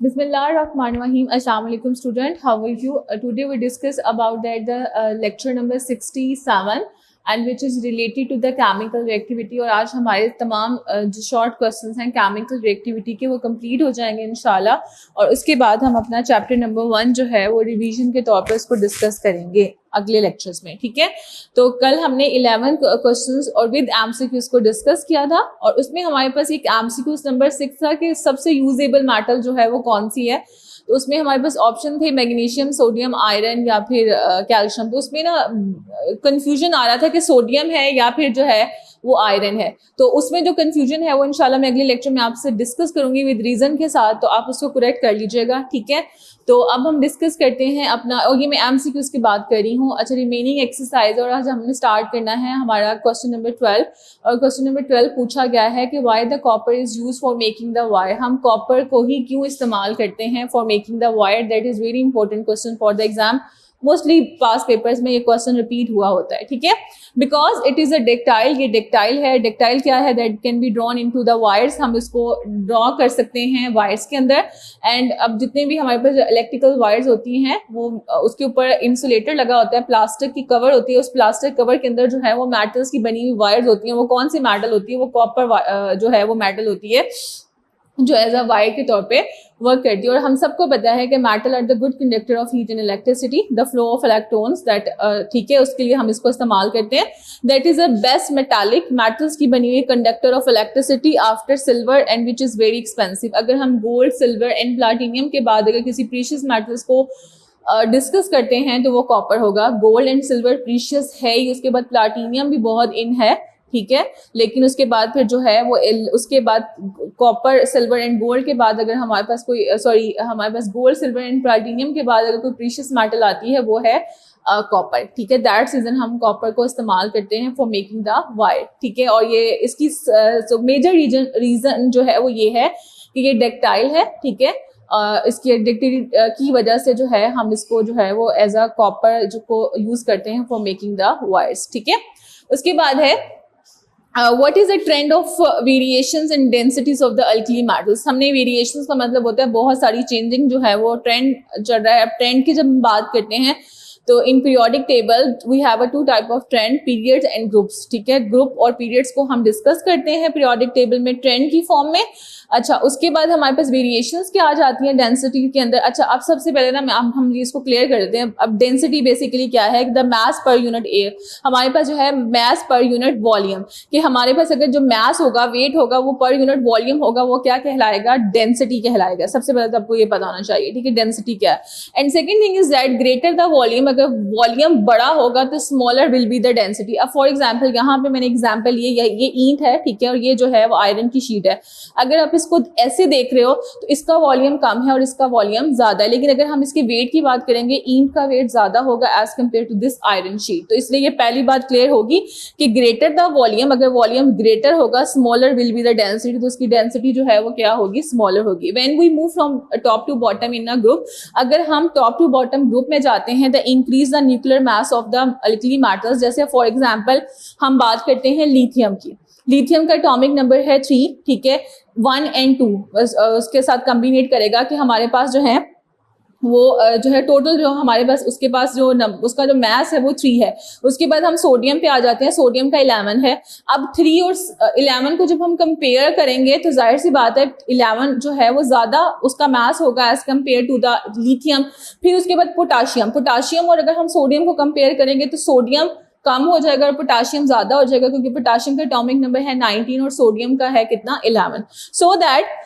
Bismillahirrahmanirrahim. Assalamu alaikum student. How are you? Today we discuss about the lecture number 67 and which is related to the chemical reactivity. और आज हमारे तमाम जो short questions हैं chemical reactivity के वो complete हो जाएंगे इंशाल्लाह, और उसके बाद हम अपना चैप्टर नंबर 1 जो है वो रिवीजन के तौर पर इसको डिस्कस करेंगे अगले लेक्चर्स में। ठीक है, तो कल हमने 11 क्वेश्चंस और विद एमसीक्यूज को डिस्कस किया था, और उसमें हमारे पास एक एमसीक्यूज नंबर 6 था कि सबसे यूजेबल मेटल जो है वो कौन सी है। तो उसमें हमारे पास ऑप्शन थे मैग्नीशियम, सोडियम, आयरन या फिर कैल्शियम। तो उसमें ना कंफ्यूजन आ रहा था कि सोडियम है या फिर जो है वो आयरन है। तो उसमें जो कंफ्यूजन है वो इंशाल्लाह मैं अगले लेक्चर में आपसे डिस्कस करूंगी विद रीजन के साथ, तो आप उसको करेक्ट कर लीजिएगा। ठीक है, तो अब हम डिस्कस करते हैं अपना, और ये मैं एमसीक्यूज की बात कर रही हूँ। अच्छा, रिमेनिंग एक्सरसाइज, और आज हमने स्टार्ट करना है हमारा क्वेश्चन नंबर 12। और क्वेश्चन नंबर 12 पूछा गया है कि why the copper is use for making the wire. हम कॉपर को ही क्यों इस्तेमाल करते हैं for making the wire. That is very important question for the exam. Mostly pass papers में ये क्वेश्चन रिपीट हुआ होता है। ठीक है, because it is a dactyl. ये डेक्टाइल है। डेक्टाइल क्या है? That can be drawn into the wires. हम इसको ड्रॉ कर सकते हैं वायर्स के अंदर। एंड अब जितने भी हमारे पास इलेक्ट्रिकल वायर्स होती हैं वो उसके ऊपर इंसुलेटर लगा होता है, प्लास्टिक की कवर होती है। उस प्लास्टिक कवर के अंदर जो है वो मेटल्स की बनी हुई वायर्स होती हैं। वो कौन सी मेटल होती है? वो कॉपर जो है वो मेटल होती है जो एज अ वायर के तौर पे वर्क करती है। और हम सबको पता है कि metal are the good conductor of heat and electricity, the flow of electrons that, ठीक है, उसके लिए हम इसको इस्तेमाल करते हैं। That is a best metallic metals की बनी हुई conductor of electricity after silver and which is very expensive. अगर हम गोल्ड, सिल्वर एंड प्लाटिनियम के बाद अगर किसी प्रीशियस मेटल्स को डिस्कस करते हैं तो वो कॉपर होगा। गोल्ड एंड सिल्वर प्रीशियस है ही, उसके बाद प्लाटिनियम भी बहुत इन है। ठीक है, लेकिन उसके बाद फिर जो है वो उसके बाद कॉपर, सिल्वर एंड गोल्ड के बाद अगर हमारे पास कोई हमारे पास गोल्ड, सिल्वर एंड प्लैटिनम के बाद अगर कोई प्रीशियस मेटल आती है वो है कॉपर। ठीक है, दैट रीजन हम कॉपर को इस्तेमाल करते हैं फॉर मेकिंग द वायर। ठीक है, और ये इसकी मेजर रीजन जो है वो ये है कि ये डेक्टाइल है। ठीक है, इसकी एडिक्टिविटी की वजह से जो है हम इसको जो है वो एज अ कॉपर जो को यूज करते हैं फॉर मेकिंग द वायर्स। ठीक है, उसके बाद है what is the trend of variations in densities of the alkali metals। हमने variations का मतलब होता है बहुत सारी changing जो है वो trend चल रहा है। अब trend की जब हम बात करते हैं तो in periodic table we have a 2 type of trend, periods and groups. ठीक है, ग्रुप और पीरियड्स को हम डिस्कस करते हैं पीरियोडिक टेबल में ट्रेंड की फॉर्म में। अच्छा, उसके बाद हमारे पास वेरिएशंस क्या आ जाती हैं डेंसिटी के अंदर। अच्छा, अब सबसे पहले ना हम इसको क्लियर कर देते हैं। अब डेंसिटी बेसिकली क्या है? The mass per unit air. हमारे पास जो है मास पर यूनिट वॉल्यूम, कि हमारे पास अगर जो मास होगा, वेट होगा, वो पर यूनिट वॉल्यूम होगा, वो क्या कहलाएगा? डेंसिटी कहलाएगा। सबसे पहले तो आपको ये पता होना चाहिए। ठीक है, डेंसिटी क्या है। And second thing is that greater the volume, अगर वॉल्यूम बड़ा होगा तो smaller will be the density. अब फॉर एग्जाम्पल यहाँ पे मैंने एग्जाम्पल ये ईंट है। ठीक है, और ये जो है वो आयरन की शीट है। अगर आप इसको ऐसे देख रहे हो तो इसका वॉल्यूम कम है और इसका वॉल्यूम ज्यादा है, लेकिन अगर हम इसके वेट की बात करेंगे, ईंट का वेट ज्यादा होगा as compare to this iron sheet. तो इसलिए ये पहली बात क्लियर होगी कि ग्रेटर द वॉल्यूम, अगर वॉल्यूम ग्रेटर होगा, smaller will be the density, तो उसकी डेंसिटी जो है वो क्या होगी? स्मॉलर होगी। When we move from top to bottom in a group, अगर हम टॉप टू बॉटम ग्रुप में जाते हैं, the increase the nuclear mass of the alkali metals. जैसे फॉर एग्जाम्पल हम बात करते हैं लिथियम की। लिथियम का एटॉमिक नंबर है 3। ठीक है, 1 and 2 उसके साथ कम्बिनेट करेगा कि हमारे पास जो है वो जो है टोटल जो हमारे पास उसके पास जो उसका जो मास है वो 3 है। उसके बाद हम सोडियम पे आ जाते हैं। सोडियम का 11 है। अब 3 और 11 को जब हम कंपेयर करेंगे तो जाहिर सी बात है 11 जो है वो ज्यादा उसका मास होगा as compare to the lithium. फिर उसके बाद पोटाशियम और अगर हम सोडियम को कंपेयर करेंगे तो सोडियम कम हो जाएगा और पोटाशियम ज्यादा हो जाएगा, क्योंकि पोटाशियम का एटॉमिक नंबर है 19 और सोडियम का है कितना? 11। सो दैट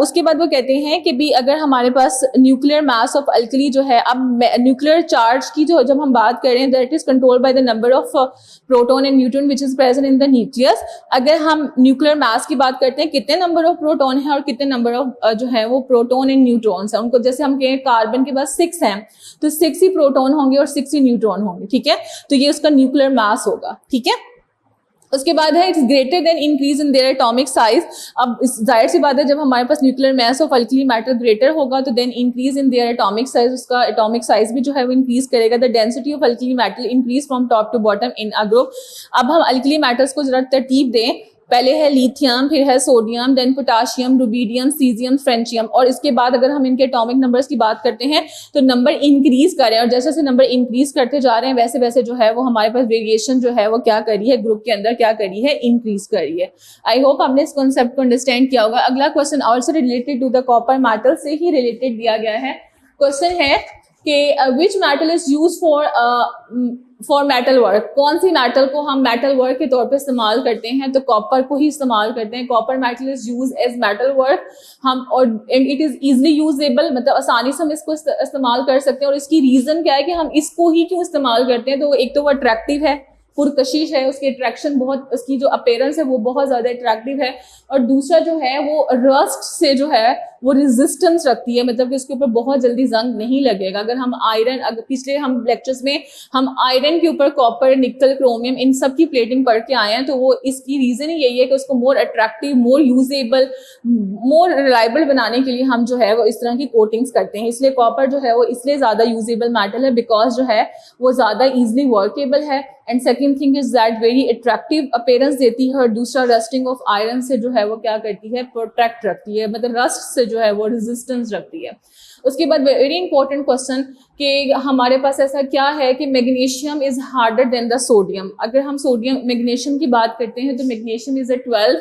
उसके बाद वो कहते हैं कि भी अगर हमारे पास न्यूक्लियर मास ऑफ अल्कली जो है, अब न्यूक्लियर चार्ज की जो जब हम बात कर रहे हैं, that is controlled by the number of proton and neutron which is present in the nucleus. अगर हम न्यूक्लियर मास की बात करते हैं, कितने नंबर ऑफ प्रोटॉन है और कितने नंबर ऑफ जो है वो प्रोटॉन एंड न्यूट्रॉन्स है उनको, जैसे हम कहें कार्बन के पास 6 हैं तो 6 ही प्रोटॉन होंगे और 6 ही न्यूट्रॉन होंगे। ठीक है, तो ये उसका न्यूक्लियर मास होगा। ठीक है, उसके बाद है it's greater then increase in their atomic size. अब जाहिर सी बात है जब हमारे पास nuclear mass of alkali metal greater होगा तो then increase in their atomic size, उसका एटॉमिक साइज भी जो है वो इंक्रीज करेगा। The density of alkali metal increase from top to bottom in a group. अब हम अल्कली मेटल्स को जरा तरतीब दें पहले है लिथियम, फिर है sodium, then potassium, rubidium, caesium, francium, और इसके बाद अगर हम इनके एटॉमिक नंबर्स की बात करते हैं तो नंबर इंक्रीज कर रहे हैं, और जैसे जैसे नंबर इंक्रीज करते जा रहे हैं वैसे वैसे जो है वो हमारे पास वेरिएशन जो है वो क्या करी है, ग्रुप के अंदर क्या करी है, इंक्रीज करी है। आई होप आपने इस कॉन्सेप्ट को अंडरस्टैंड किया होगा। अगला question also related to the copper metal से ही रिलेटेड दिया गया है। क्वेश्चन है कि which metal is use for metal work, कौन सी मेटल को हम मेटल वर्क के तौर पे इस्तेमाल करते हैं, तो कॉपर को ही इस्तेमाल करते हैं। Copper metal is use as metal work, हम और इट इज इजिली यूजेबल, मतलब आसानी से हम इसको इस्तेमाल कर सकते हैं। और इसकी रीजन क्या है कि हम इसको ही क्यों इस्तेमाल करते हैं, तो एक तो वो अट्रैक्टिव है, पुरकशिश है, उसकी अट्रैक्शन बहुत, उसकी जो अपीयरेंस है वो बहुत ज्यादा अट्रैक्टिव है, और दूसरा जो है वो रस्ट से जो है वो रेजिस्टेंस रखती है, मतलब कि उसके ऊपर बहुत जल्दी जंग नहीं लगेगा। अगर हम आयरन, अगर पिछले हम लेक्चर्स में हम आयरन के ऊपर कॉपर, निकल, क्रोमियम इन सब की प्लेटिंग पढ़ के आए हैं, तो वो इसकी रीजन ही यही है कि उसको मोर अट्रैक्टिव, मोर यूजेबल, मोर रिलायबल बनाने के लिए हम जो है वो इस तरह की कोटिंग्स करते हैं। इसलिए कॉपर जो है वो इसलिए ज्यादा यूजेबल मेटल है बिकॉज जो है वो ज्यादा इजिली वर्केबल है, and second thing is that very attractive appearance देती है, और दूसरा रस्टिंग ऑफ आयरन से जो है वो क्या करती है, प्रोटेक्ट रखती है, मतलब रस्ट से जो है वो रेजिस्टेंस रखती है। उसके बाद वेरी इंपॉर्टेंट क्वेश्चन कि हमारे पास ऐसा क्या है कि magnesium is harder than the sodium. अगर हम सोडियम मैग्नीशियम की बात करते हैं तो मैग्नीशियम इज 12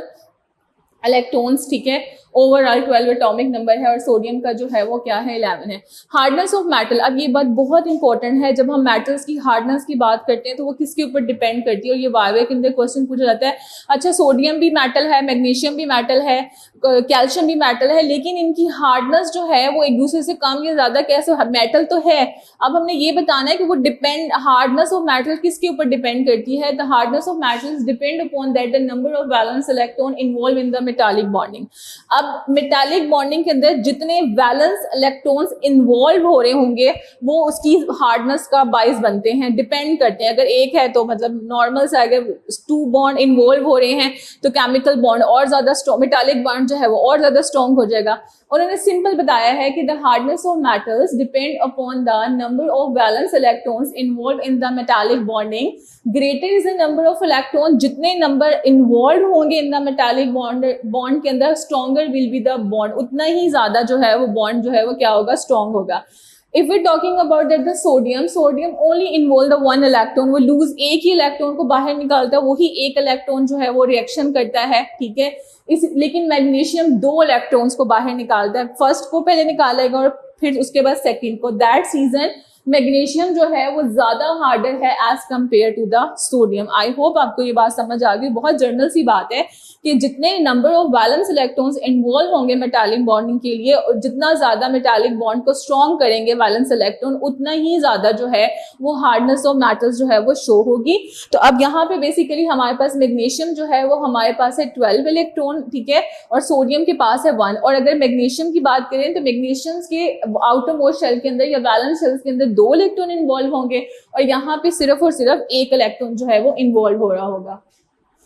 इलेक्ट्रॉन्स, ठीक है, ओवरऑल 12 एटॉमिक नंबर है, और सोडियम का जो है वो क्या है, 11 है। हार्डनेस ऑफ मेटल, अब ये बात बहुत इंपॉर्टेंट है, जब हम मेटल्स की हार्डनेस की बात करते हैं तो वो किसके ऊपर डिपेंड करती है, और ये वाइवा के अंदर क्वेश्चन पूछा जाता है। अच्छा, सोडियम भी मेटल है, मैग्नीशियम भी मेटल है, कैल्शियम भी मेटल है, लेकिन इनकी हार्डनेस जो है वो एक दूसरे से कम या ज्यादा कैसे, मेटल तो है, अब हमने ये बताना है कि वो डिपेंड, हार्डनेस ऑफ मेटल किसके ऊपर डिपेंड करती है, the hardness of metals depend upon that the number of valence electron involve in the metallic bonding. अब मेटालिक बॉन्डिंग के अंदर जितने वैलेंस इलेक्ट्रॉन्स इन्वॉल्व हो रहे होंगे वो उसकी हार्डनेस का बाइस बनते हैं, डिपेंड करते हैं। अगर एक है तो मतलब नॉर्मल से, अगर 2 बॉन्ड इन्वॉल्व हो रहे हैं तो केमिकल बॉन्ड और ज्यादा स्ट्रॉन्ग, मेटालिक बॉन्ड जो है वो और ज्यादा स्ट्रॉन्ग हो जाएगा। उन्होंने सिंपल बताया है कि the hardness of metals depend upon the number of valence electrons involve in the metallic bonding, greater is the number of electron, जितने नंबर इन्वॉल्व होंगे इन द मेटालिक बॉन्ड के अंदर, stronger will be the bond, उतना ही ज्यादा जो है वो bond जो है वो क्या होगा, स्ट्रॉन्ग होगा। If we're talking about that the sodium only involve the one electron, वो लूज एक ही इलेक्ट्रॉन को बाहर निकालता है, वही एक इलेक्ट्रॉन जो है वो रिएक्शन करता है, ठीक है। लेकिन मैग्नीशियम 2 इलेक्ट्रॉन्स को बाहर निकालता है, फर्स्ट को पहले निकालेगा और फिर उसके बाद सेकंड को। दैट रीजन मैग्नीशियम जो है वो ज्यादा हार्डर है as compare to the sodium. I hope आपको ये बात समझ आ गई। बहुत जनरल सी बात है कि जितने number of valence electrons involve होंगे मेटालिक बॉन्डिंग के लिए, और जितना ज्यादा मेटालिक बॉन्ड को स्ट्रॉन्ग करेंगे वैलेंस इलेक्ट्रॉन, उतना ही ज्यादा जो है वो हार्डनेस ऑफ मेटल्स जो है वो शो होगी। तो अब यहाँ पे बेसिकली हमारे पास मैग्नीशियम जो है वो हमारे पास है 12 इलेक्ट्रॉन, ठीक है, और सोडियम के पास है 1। और अगर मैग्नीशियम की बात करें तो मैग्नीशियम के आउटर मोस्ट शेल के अंदर या वैलेंस शेल्स के अंदर 2 इलेक्ट्रॉन इन्वॉल्व होंगे, और यहाँ पे सिर्फ और सिर्फ 1 इलेक्ट्रॉन जो है वो इन्वॉल्व हो रहा होगा।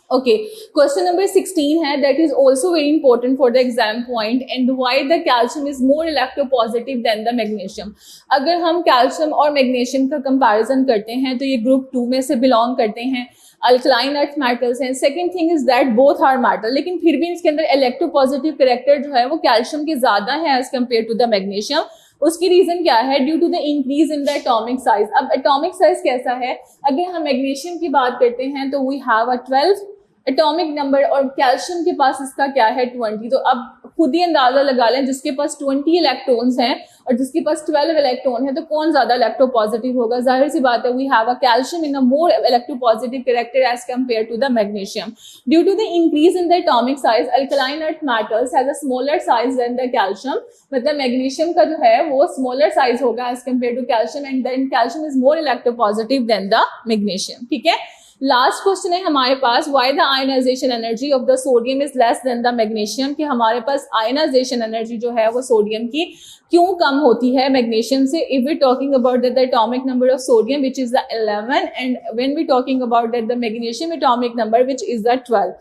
ओके, क्वेश्चन नंबर 16 है, that is also very important for the exam point, and why the calcium is more electropositive than the magnesium. अगर हम कैल्शियम और मैग्नीशियम का कंपैरिजन करते हैं तो ये ग्रुप 2 में से बिलोंग करते हैं, अल्कलाइन अर्थ मेटल्स हैं। Second thing is that both are metal, लेकिन फिर भी इसके अंदर इलेक्ट्रोपॉजिटिव कैरेक्टर जो है वो कैल्शियम के ज्यादा है as compare to the magnesium. उसकी रीजन क्या है, due to the increase in the atomic size. अब एटॉमिक साइज कैसा है, अगर हम मैग्नीशियम की बात करते हैं तो we have a 12 atomic number, और कैल्शियम के पास इसका क्या है, 20। तो अब खुद ही अंदाजा लगा लें, जिसके पास 20 इलेक्ट्रॉन्स हैं और जिसके पास 12 इलेक्ट्रॉन है तो कौन ज्यादा इलेक्ट्रोपॉजिटिव होगा। जाहिर सी बात है, we have a calcium in a more electropositive character as compare to the magnesium. Due to the increase in the atomic size, alkaline earth metals has a smaller size than the calcium, मतलब magnesium का जो है वो smaller size होगा as compare to calcium, and then calcium is more electropositive than the magnesium, ठीक है। Last question है हमारे पास, why the ionization energy of the sodium is less than the magnesium, कि हमारे पास आयनाइजेशन एनर्जी जो है वो सोडियम की क्यों कम होती है मैग्नीशियम से। If we talking about the atomic number of sodium which is the 11, and when we talking about the magnesium atomic number which is the 12।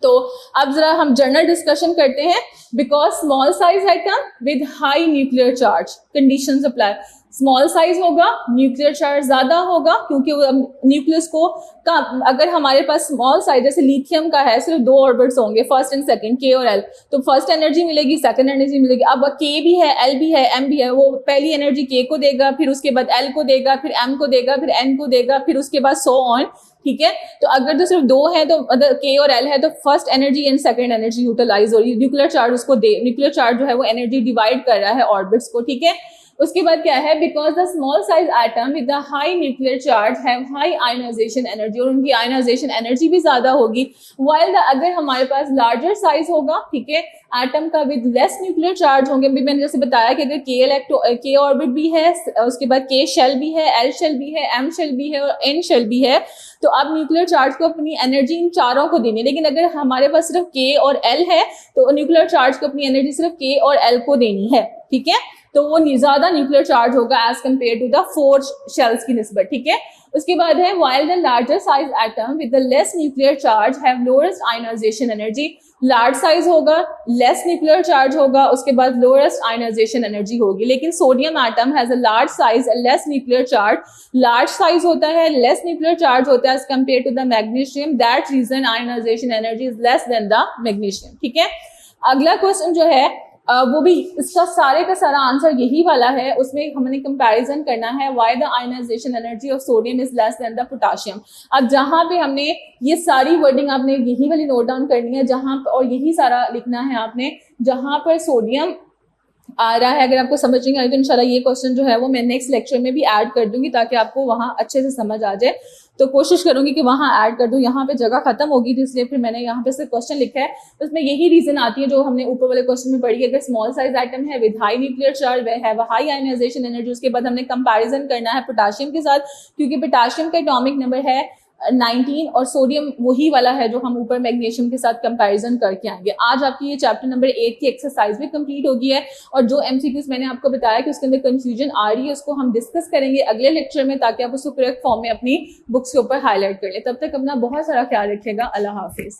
तो अब जरा हम जनरल डिस्कशन करते हैं। Because small size item with high nuclear charge, conditions apply. Small size होगा, nuclear charge ज्यादा होगा, क्योंकि न्यूक्लियस को अगर हमारे पास स्मॉल साइज जैसे लिथियम का है, सिर्फ 2 ऑर्बिट्स होंगे, फर्स्ट एंड सेकंड, के और एल, तो फर्स्ट एनर्जी मिलेगी, सेकंड एनर्जी मिलेगी। अब के भी है, एल भी है, एम भी है, वो पहली एनर्जी के को देगा, फिर उसके बाद एल को देगा, फिर एम को देगा, फिर एन को देगा, फिर उसके बाद सो ऑन, ठीक है। तो अगर तो सिर्फ 2 है, तो अगर के और एल है, तो first energy and second energy utilise हो रही है, न्यूक्लियर चार्ज उसको दे, न्यूक्लियर चार्ज जो है वो एनर्जी डिवाइड कर रहा है ऑर्बिट्स को, ठीक है। उसके बाद क्या है, because the small size atom with the high nuclear charge have high ionisation energy, और उनकी आयनाइजेशन एनर्जी भी ज्यादा होगी। वाइल द अगर हमारे पास लार्जर साइज होगा, ठीक है, एटम का विद लेस न्यूक्लियर चार्ज होंगे, भी मैंने जैसे बताया कि अगर के ऑर्बिट भी है, उसके बाद के शेल भी है, एल शेल भी है, एम शेल भी है और एन शेल भी है, तो अब न्यूक्लियर चार्ज को अपनी एनर्जी इन चारों को देनी है। लेकिन अगर हमारे पास सिर्फ के और एल है, तो न्यूक्लियर चार्ज को अपनी एनर्जी सिर्फ के और एल को देनी है, ठीक है। तो वो ज्यादा न्यूक्लियर चार्ज होगा as compare to the 4 shells की निस्बत, ठीक है। उसके बाद है while the larger size atom with the less nuclear charge have lowest ionization energy, large size होगा, लेस न्यूक्लियर चार्ज होगा, उसके बाद लोएस्ट आयनाइजेशन एनर्जी होगी। लेकिन sodium atom has a large size, less nuclear charge, large size होता है, less nuclear charge होता है as compare to the magnesium, that reason ionisation energy is less than the magnesium, ठीक है। अगला question जो है वो भी इसका सारे का सारा आंसर यही वाला है, उसमें हमने कंपैरिजन करना है why the ionization energy of sodium is less than the potassium. अब जहां पे हमने ये सारी वर्डिंग आपने यही वाली नोट डाउन करनी है, जहां और यही सारा लिखना है आपने, जहां पर सोडियम आ रहा है। अगर आपको समझ नहीं आई तो इंशाल्लाह ये क्वेश्चन जो है वो मैं नेक्स्ट लेक्चर में भी ऐड कर दूंगी, ताकि आपको वहां अच्छे से समझ आ जाए। तो कोशिश करूंगी कि वहां ऐड कर दूं, यहाँ पे जगह खत्म होगी तो इसलिए फिर मैंने यहाँ पे से क्वेश्चन लिखा है। तो उसमें यही रीजन आती है जो हमने ऊपर वाले क्वेश्चन में पढ़ी है। अगर स्मॉल साइज आइटम है विद हाई न्यूक्लियर चार्ज, है हाई आयनाइजेशन एनर्जी, उसके बाद हमने कंपैरिजन करना है पोटेशियम के साथ, क्योंकि पोटेशियम का एटॉमिक नंबर है 19 और सोडियम वही वाला है जो हम ऊपर मैग्नीशियम के साथ कंपैरिजन करके आएंगे। आज आपकी ये चैप्टर नंबर 8 की एक्सरसाइज भी कंप्लीट होगी है, और जो एमसीक्यूज मैंने आपको बताया कि उसके अंदर कंफ्यूजन आ रही है, उसको हम डिस्कस करेंगे अगले लेक्चर में, ताकि आप उसको करेक्ट फॉर्म में अपनी बुक्स के ऊपर हाईलाइट कर लें। तब तक अपना बहुत सारा ख्याल रखिएगा। अल्लाह हाफिज।